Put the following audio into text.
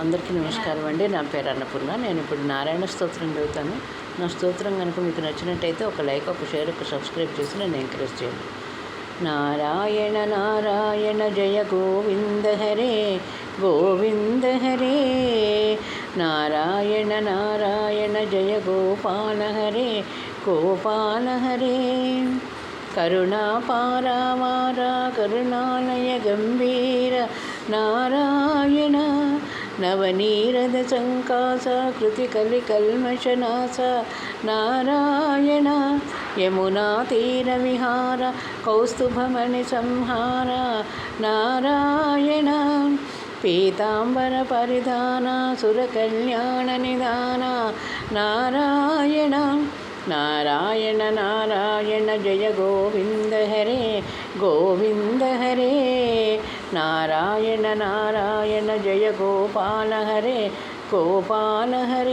అందరికీ నమస్కారం అండి. నా పేరు అన్నపూర్ణ. నేను ఇప్పుడు నారాయణ స్తోత్రం చదువుతాను. నా స్తోత్రం కనుక మీకు నచ్చినట్టయితే ఒక లైక్, ఒక షేర్, ఒక సబ్స్క్రైబ్ చేసి నన్ను ఎంకరేజ్ చేయండి. నారాయణ నారాయణ జయ గోవింద హరే గోవింద హరే. నారాయణ నారాయణ జయ గోపాల హరే గోపాల హరే. కరుణాపారావార కరుణాలయ గంభీర నారాయణ. నవనీరద సంకాస కృతికలి కల్మషనాశ నారాయణ. యమునా తీర విహార కౌస్తుభమణి సంహార నారాయణ. పీతాంబర పరిధాన సురకళ్యాణ నిదాన నారాయణ. నారాయణ నారాయణ జయ గోవింద హరే గోవింద హరే. నారాయణ నారాయణ జయ గోపాల హరే గోపాల హరే.